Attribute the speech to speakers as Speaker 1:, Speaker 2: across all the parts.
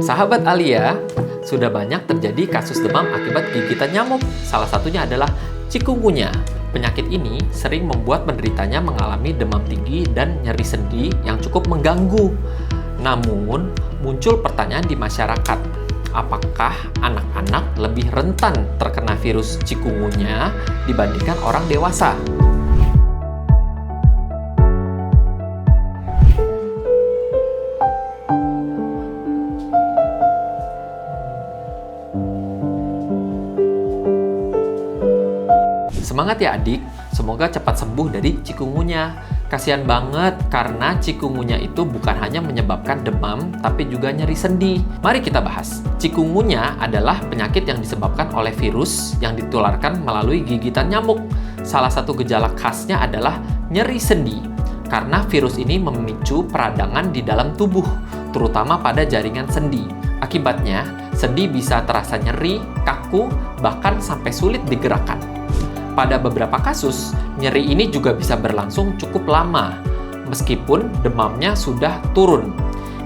Speaker 1: Sahabat Alia, sudah banyak terjadi kasus demam akibat gigitan nyamuk. Salah satunya adalah chikungunya. Penyakit ini sering membuat penderitanya mengalami demam tinggi dan nyeri sendi yang cukup mengganggu. Namun, muncul pertanyaan di masyarakat, apakah anak-anak lebih rentan terkena virus chikungunya dibandingkan orang dewasa? Semangat ya adik, semoga cepat sembuh dari chikungunya. Kasihan banget karena chikungunya itu bukan hanya menyebabkan demam, tapi juga nyeri sendi. Mari kita bahas. Chikungunya adalah penyakit yang disebabkan oleh virus yang ditularkan melalui gigitan nyamuk. Salah satu gejala khasnya adalah nyeri sendi, karena virus ini memicu peradangan di dalam tubuh, terutama pada jaringan sendi. Akibatnya, sendi bisa terasa nyeri, kaku, bahkan sampai sulit digerakkan. Pada beberapa kasus, nyeri ini juga bisa berlangsung cukup lama, meskipun demamnya sudah turun.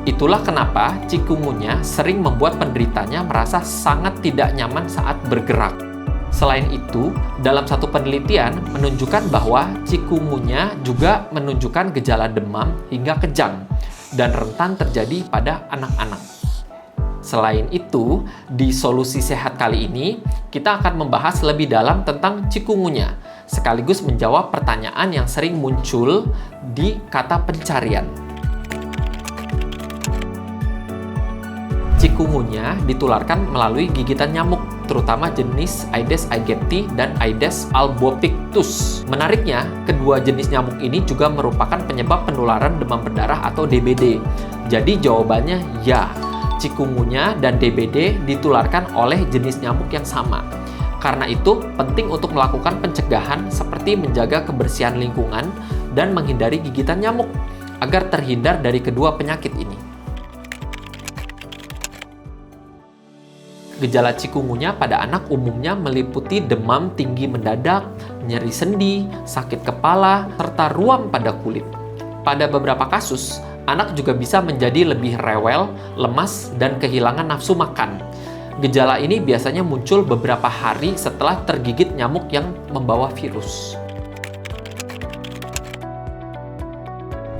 Speaker 1: Itulah kenapa chikungunya sering membuat penderitanya merasa sangat tidak nyaman saat bergerak. Selain itu, dalam satu penelitian menunjukkan bahwa chikungunya juga menunjukkan gejala demam hingga kejang dan rentan terjadi pada anak-anak. Selain itu, di Solusi Sehat kali ini, kita akan membahas lebih dalam tentang chikungunya, sekaligus menjawab pertanyaan yang sering muncul di kata pencarian. Chikungunya ditularkan melalui gigitan nyamuk, terutama jenis Aedes aegypti dan Aedes albopictus. Menariknya, kedua jenis nyamuk ini juga merupakan penyebab penularan demam berdarah atau DBD. Jadi jawabannya ya. Chikungunya dan DBD ditularkan oleh jenis nyamuk yang sama. Karena itu, penting untuk melakukan pencegahan seperti menjaga kebersihan lingkungan dan menghindari gigitan nyamuk agar terhindar dari kedua penyakit ini. Gejala chikungunya pada anak umumnya meliputi demam tinggi mendadak, nyeri sendi, sakit kepala, serta ruam pada kulit. Pada beberapa kasus, anak juga bisa menjadi lebih rewel, lemas, dan kehilangan nafsu makan. Gejala ini biasanya muncul beberapa hari setelah tergigit nyamuk yang membawa virus.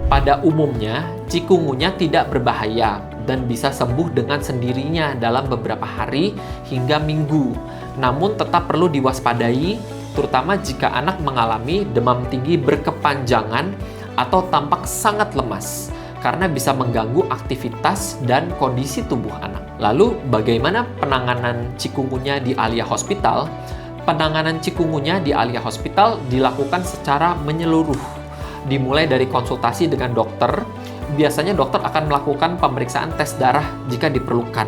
Speaker 1: Pada umumnya, chikungunya tidak berbahaya dan bisa sembuh dengan sendirinya dalam beberapa hari hingga minggu. Namun tetap perlu diwaspadai, terutama jika anak mengalami demam tinggi berkepanjangan atau tampak sangat lemas, karena bisa mengganggu aktivitas dan kondisi tubuh anak. Lalu, bagaimana penanganan chikungunya di Alia Hospital? Penanganan chikungunya di Alia Hospital dilakukan secara menyeluruh. Dimulai dari konsultasi dengan dokter, biasanya dokter akan melakukan pemeriksaan tes darah jika diperlukan.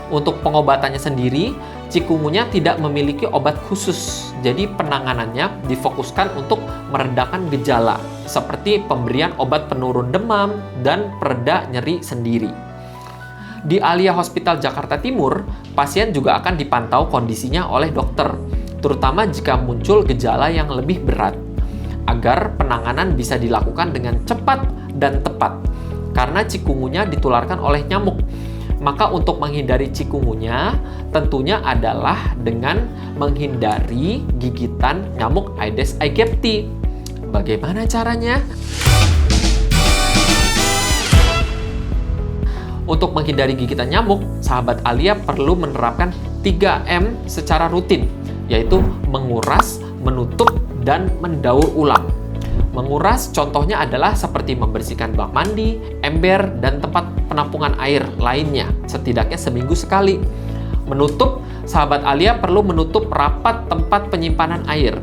Speaker 1: Untuk pengobatannya sendiri, chikungunya tidak memiliki obat khusus, jadi penanganannya difokuskan untuk meredakan gejala, seperti pemberian obat penurun demam dan pereda nyeri sendiri. Di Alia Hospital Jakarta Timur, pasien juga akan dipantau kondisinya oleh dokter, terutama jika muncul gejala yang lebih berat, agar penanganan bisa dilakukan dengan cepat dan tepat, karena chikungunya ditularkan oleh nyamuk. Maka untuk menghindari chikungunya tentunya adalah dengan menghindari gigitan nyamuk Aedes aegypti. Bagaimana caranya? Untuk menghindari gigitan nyamuk, sahabat Alia perlu menerapkan 3M secara rutin, yaitu menguras, menutup, dan mendaur ulang. Menguras contohnya adalah seperti membersihkan bak mandi, ember, dan tempat penampungan air lainnya, setidaknya seminggu sekali. Menutup, sahabat Alia perlu menutup rapat tempat penyimpanan air.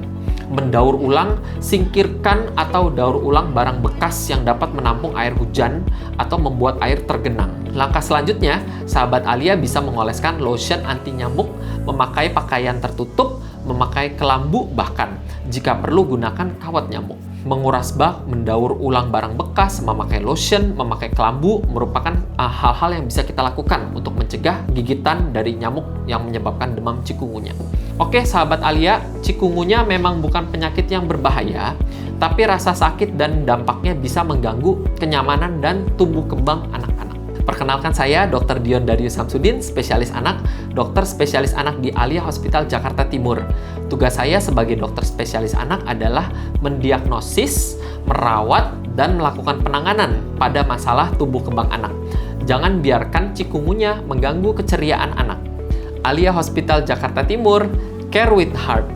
Speaker 1: Mendaur ulang, singkirkan atau daur ulang barang bekas yang dapat menampung air hujan atau membuat air tergenang. Langkah selanjutnya, sahabat Alia bisa mengoleskan lotion anti nyamuk, memakai pakaian tertutup, memakai kelambu, bahkan jika perlu gunakan kawat nyamuk. Menguras bak, mendaur ulang barang bekas, memakai lotion, memakai kelambu merupakan hal-hal yang bisa kita lakukan untuk mencegah gigitan dari nyamuk yang menyebabkan demam chikungunya. Oke, sahabat Alia, chikungunya memang bukan penyakit yang berbahaya, tapi rasa sakit dan dampaknya bisa mengganggu kenyamanan dan tumbuh kembang anak-anak. Perkenalkan saya Dr. Dion Darius Samsudin, spesialis anak, dokter spesialis anak di Alia Hospital Jakarta Timur. Tugas saya sebagai dokter spesialis anak adalah mendiagnosis, merawat, dan melakukan penanganan pada masalah tumbuh kembang anak. Jangan biarkan cikungunya mengganggu keceriaan anak. Alia Hospital Jakarta Timur, care with heart.